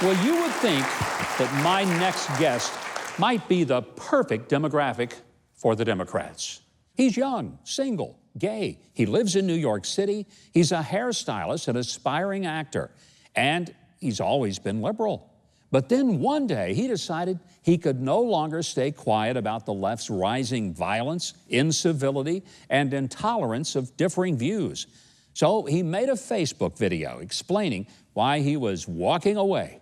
Well, you would think that my next guest might be the perfect demographic for the Democrats. He's young, single, gay. He lives in New York City. He's a hairstylist, an aspiring actor, and he's always been liberal. But then one day he decided he could no longer stay quiet about the left's rising violence, incivility, and intolerance of differing views. So he made a Facebook video explaining why he was walking away.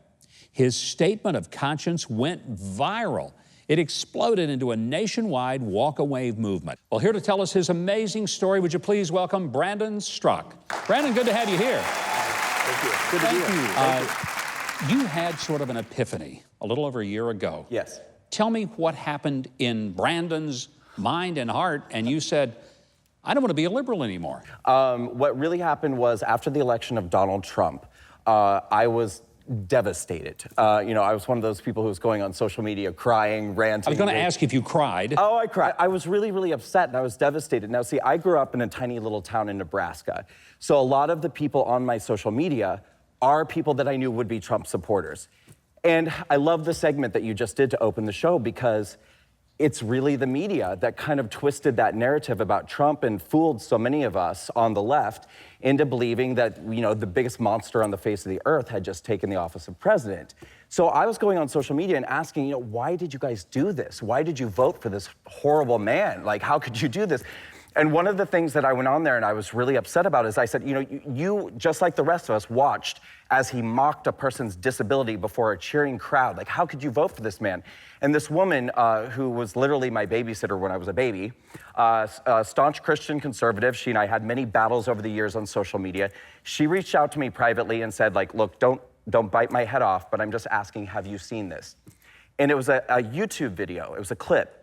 His statement of conscience went viral. It exploded into a nationwide walk-away movement. Well, here to tell us his amazing story, would you please welcome Brandon Straka. Brandon, good to have you here. Thank you. Good to be here. Thank you. You had sort of an epiphany a little over a year ago. Yes. Tell me what happened in Brandon's mind and heart, and you said, I don't want to be a liberal anymore. What really happened was after the election of Donald Trump, I was devastated. You know, I was one of those people who was going on social media crying, ranting. I was going to ask if you cried. Oh, I cried. I was really, really upset and I was devastated. Now, see, I grew up in a tiny little town in Nebraska. So a lot of the people on my social media are people that I knew would be Trump supporters. And I love the segment that you just did to open the show because it's really the media that kind of twisted that narrative about Trump and fooled so many of us on the left into believing that, you know, the biggest monster on the face of the earth had just taken the office of president. So I was going on social media and asking, you know, why did you guys do this? Why did you vote for this horrible man? Like, how could you do this? And one of the things that I went on there and I was really upset about is I said, you know, you just like the rest of us, watched as he mocked a person's disability before a cheering crowd. Like, how could you vote for this man? And this woman, who was literally my babysitter when I was a baby, a staunch Christian conservative, she and I had many battles over the years on social media. She reached out to me privately and said, like, look, don't bite my head off, but I'm just asking, have you seen this? And it was a YouTube video. It was a clip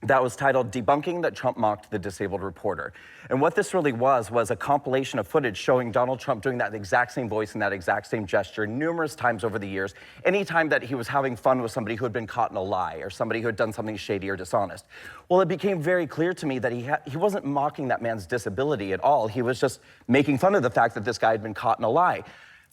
that was titled Debunking That Trump Mocked the Disabled Reporter. And what this really was a compilation of footage showing Donald Trump doing that exact same voice and that exact same gesture numerous times over the years, anytime that he was having fun with somebody who had been caught in a lie or somebody who had done something shady or dishonest. Well, it became very clear to me that he wasn't mocking that man's disability at all. He was just making fun of the fact that this guy had been caught in a lie.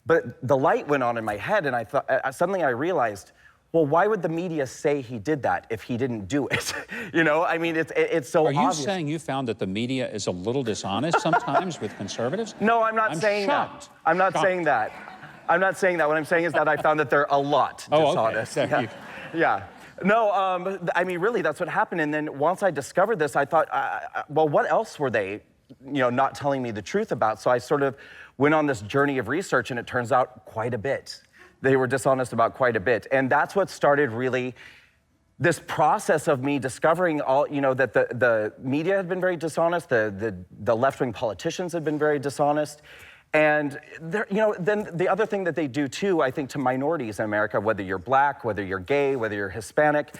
But the light went on in my head and I thought, suddenly I realized, well, why would the media say he did that if he didn't do it? You know, I mean, it's so obvious. Are you saying you found that the media is a little dishonest sometimes with conservatives? No, I'm not saying that. I'm not saying that. I'm not saying that. What I'm saying is that I found that they're a lot dishonest. Okay. Yeah. No, I mean, really, that's what happened. And then once I discovered this, I thought, well, what else were they, you know, not telling me the truth about? So I sort of went on this journey of research, and it turns out quite a bit. They were dishonest about quite a bit. And that's what started really this process of me discovering all, you know, that the media had been very dishonest, the left-wing politicians had been very dishonest. And, you know, then the other thing that they do too, I think, to minorities in America, whether you're black, whether you're gay, whether you're Hispanic,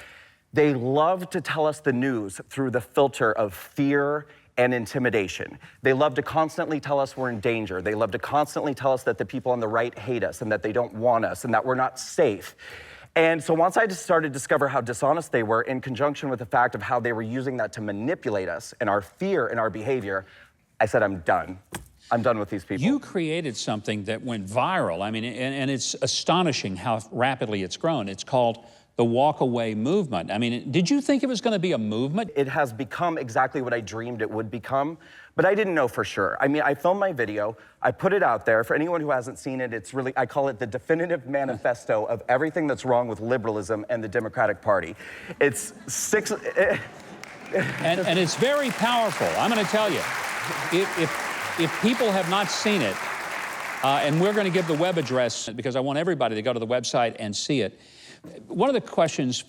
they love to tell us the news through the filter of fear and intimidation. They love to constantly tell us we're in danger. They love to constantly tell us that the people on the right hate us and that they don't want us and that we're not safe. And so once I just started to discover how dishonest they were in conjunction with the fact of how they were using that to manipulate us and our fear and our behavior, I said, I'm done. I'm done with these people. You created something that went viral. I mean, and it's astonishing how rapidly it's grown. It's called the walk-away movement. I mean, did you think it was going to be a movement? It has become exactly what I dreamed it would become, but I didn't know for sure. I mean, I filmed my video, I put it out there. For anyone who hasn't seen it, it's really, I call it the definitive manifesto of everything that's wrong with liberalism and the Democratic Party. It's six... and it's very powerful. I'm going to tell you, if people have not seen it, and we're going to give the web address because I want everybody to go to the website and see it. One of the questions,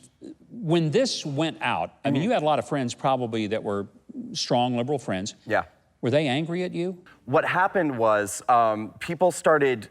when this went out, I mean, you had a lot of friends probably that were strong liberal friends. Yeah. Were they angry at you? What happened was people started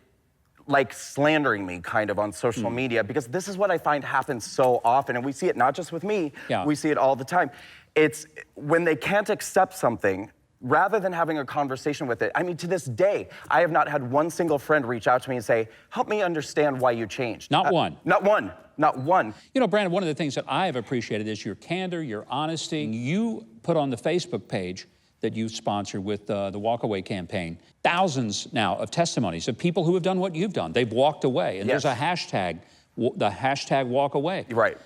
like slandering me kind of on social media because this is what I find happens so often. And we see it not just with me, we see it all the time. It's when they can't accept something, rather than having a conversation with it. I mean, to this day, I have not had one single friend reach out to me and say, help me understand why you changed. Not one. Not one. Not one. You know, Brandon, one of the things that I have appreciated is your candor, your honesty. You put on the Facebook page that you sponsored with the Walkaway campaign. Thousands now of testimonies of people who have done what you've done. They've walked away, and Yes. there's a hashtag, the hashtag walkaway. Right.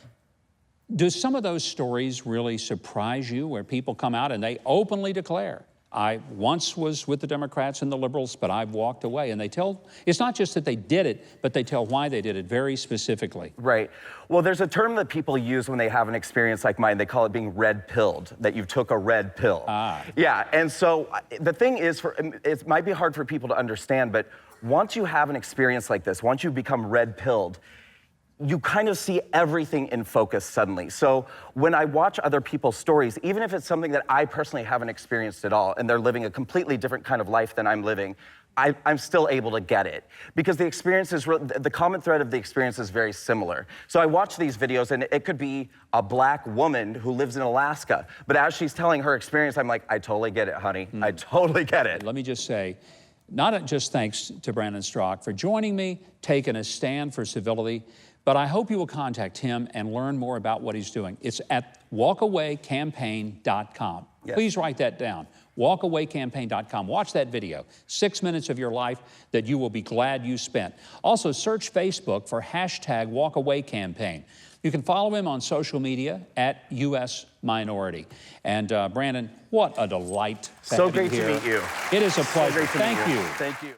Do some of those stories really surprise you, where people come out and they openly declare, I once was with the Democrats and the liberals, but I've walked away? And they tell, it's not just that they did it, but they tell why they did it very specifically. Right. Well, there's a term that people use when they have an experience like mine. They call it being red-pilled, that you took a red pill. Ah. Yeah, and so the thing is, it might be hard for people to understand, but once you have an experience like this, once you become red-pilled, you kind of see everything in focus suddenly. So when I watch other people's stories, even if it's something that I personally haven't experienced at all, and they're living a completely different kind of life than I'm living, I'm still able to get it. Because the experience is, the common thread of the experience is very similar. So I watch these videos, and it could be a black woman who lives in Alaska, but as she's telling her experience, I'm like, I totally get it, honey. I totally get it. Let me just say, not just thanks to Brandon Straka for joining me, taking a stand for civility, but I hope you will contact him and learn more about what he's doing. It's at walkawaycampaign.com. Yes. Please write that down, walkawaycampaign.com. Watch that video, 6 minutes of your life that you will be glad you spent. Also, search Facebook for hashtag walkawaycampaign. You can follow him on social media at US Minority. And Brandon, what a delight to So have you great to here. meet you. It is a pleasure. So great to meet Thank you. Thank you.